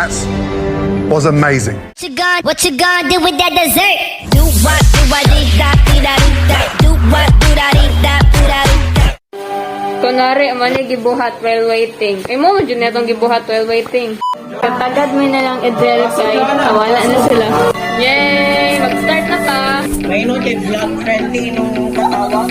that was amazing. What you gonna do with that dessert? Do what, do what, do that. Do what, do that, do that. Kunwari, man gibuhat while waiting. Ay mo, dyan netong gibuhat while waiting. Katagad mo na lang i-drill kay nawala na sila. Yay! Mag-start na ta! May kay vlog friendly nung katawa.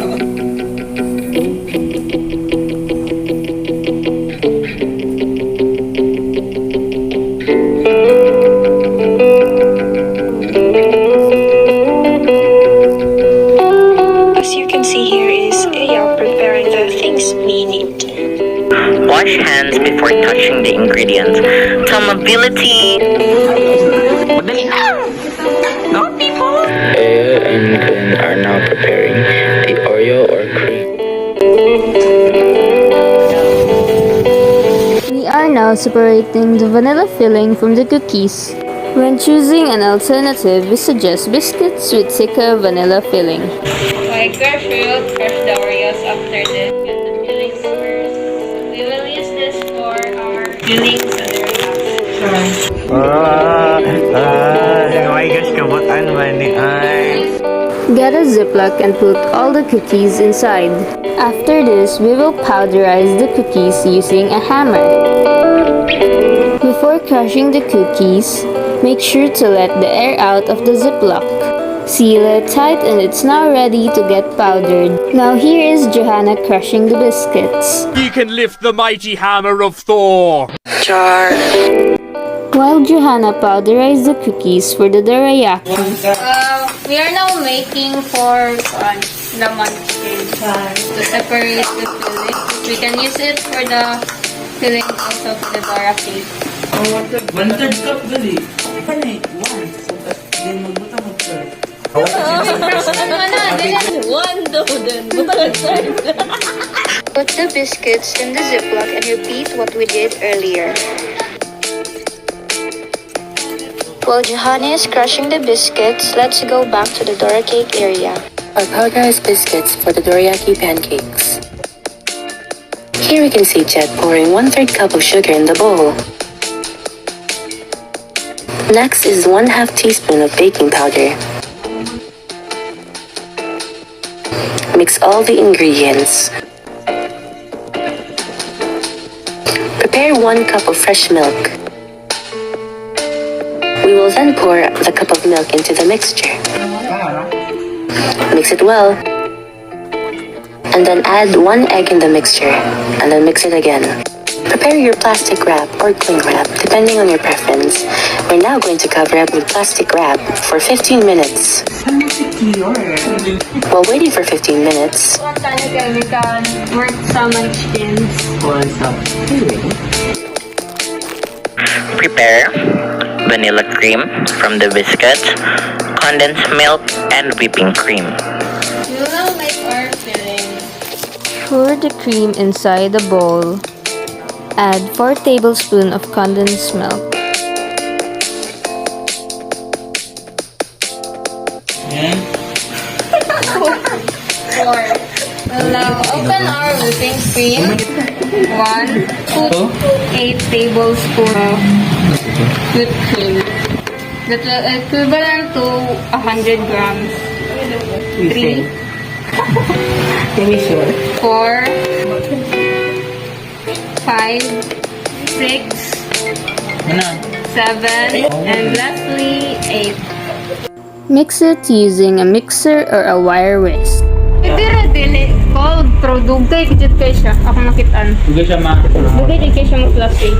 As you can see here is Aya preparing the things we need. Wash hands before touching the ingredients. Tomability. No, people! Aya and Glenn are now preparing the Oreo or cream. We are now separating the vanilla filling from the cookies. When choosing an alternative, we suggest biscuits with thicker vanilla filling. Like crush, we will crush the Oreos after this. Get the fillings first. We will use this for our fillings so they're Get a Ziploc and put all the cookies inside. After this, we will powderize the cookies using a hammer. Before crushing the cookies, make sure to let the air out of the Ziploc. Seal it tight and it's now ready to get powdered. Now here is Johanna crushing the biscuits. You can lift the mighty hammer of Thor! Jar. While Johanna powderized the cookies for the dorayaki. We are now making for the munchkin to separate the filling. We can use it for the filling also for the dorayaki. One-third cup gali. One. So, then magbuta mag-third. Put the biscuits in the Ziploc and repeat what we did earlier. While Johanna is crushing the biscuits, let's go back to the Dora cake area. Our powderized biscuits for the Dorayaki Pancakes. Here we can see Jet pouring 1/3 cup of sugar in the bowl. Next is 1/2 teaspoon of baking powder. Mix all the ingredients. Prepare 1 cup of fresh milk. We will then pour the cup of milk into the mixture. Mix it well. And then add 1 egg in the mixture, and then mix it again. Prepare your plastic wrap or cling wrap, depending on your preference. We're now going to cover it with plastic wrap for 15 minutes. While waiting for 15 minutes, We can work some munchkins. Prepare vanilla cream from the biscuits, condensed milk, and whipping cream. We will now make our filling. Pour the cream inside the bowl. Add 4 tablespoons of condensed milk. Four. We'll now open our whipping cream. 1, 2, 8 tablespoons of whipped cream. That's equivalent to 100 grams. 3, 4, 5, 6, 7, and lastly 8. Mix it using a mixer or a wire whisk. Dili dili cold pero dugay gid kay siya. Ako nakitaan. Dugay siya Dugay gid kay siya mo fluffy.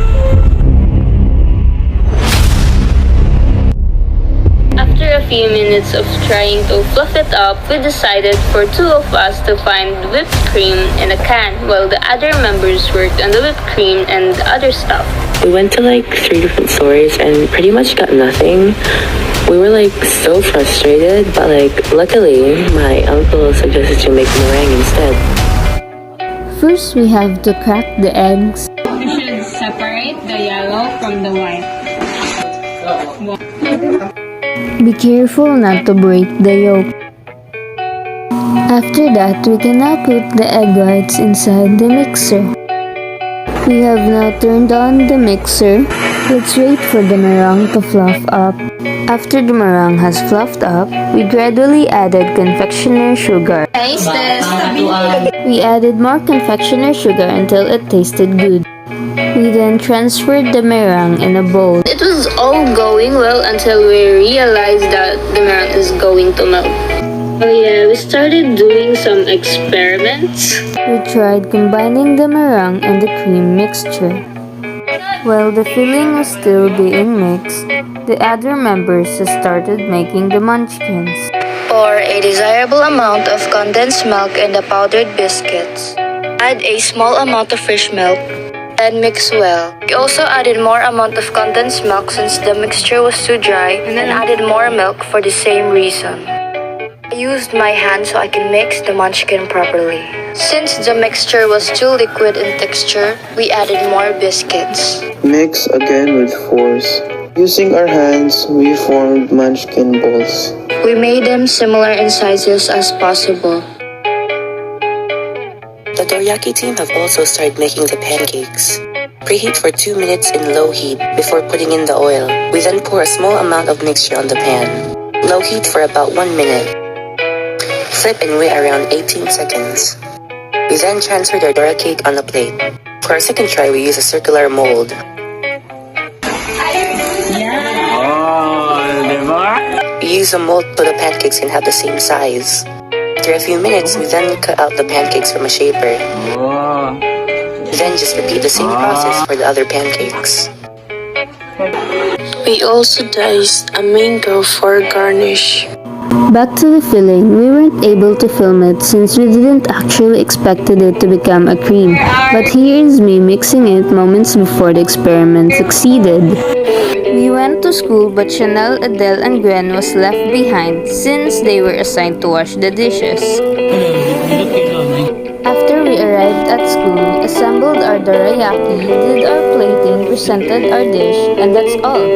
After a few minutes of trying to fluff it up, we decided for 2 of us to find whipped cream in a can while the other members worked on the whipped cream and other stuff. we went to like 3 different stores and pretty much got nothing. We were like so frustrated, but like luckily my uncle suggested to make meringue instead. First, we have to crack the eggs. You should separate the yellow from the white. Be careful not to break the yolk. After that, we can now put the egg whites inside the mixer. We have now turned on the mixer Let's wait for the meringue to fluff up. After the meringue has fluffed up, we gradually added confectioner sugar. We added more confectioner sugar until it tasted good. We then transferred the meringue in a bowl. It was all going well until we realized that the meringue is going to melt. Oh yeah, we started doing some experiments. We tried combining the meringue and the cream mixture. While the filling was still being mixed, the other members started making the munchkins. Pour a desirable amount of condensed milk in the powdered biscuits. Add a small amount of fresh milk and mix well. We also added more amount of condensed milk since the mixture was too dry, and then added more milk for the same reason. I used my hand so I can mix the munchkin properly. Since the mixture was too liquid in texture, we added more biscuits. Mix again with force. Using our hands, we formed munchkin balls. We made them similar in sizes as possible. The Dorayaki team have also started making the pancakes. Preheat for 2 minutes in low heat before putting in the oil. We then pour a small amount of mixture on the pan. Low heat for about 1 minute. Flip and wait around 18 seconds. We then transfer the Dora cake on a plate. For our second try, we use a circular mold. We use a mold so the pancakes can have the same size. After a few minutes, we then cut out the pancakes from a shaper. Then just repeat the same process for the other pancakes. We also diced a mango for garnish. Back to the filling, we weren't able to film it since we didn't actually expected it to become a cream. But here is me mixing it moments before the experiment succeeded. We went to school, but Chanel, Adele, and Gwen was left behind since they were assigned to wash the dishes. After we arrived at school, we assembled our dorayaki, did our plating, presented our dish, and that's all.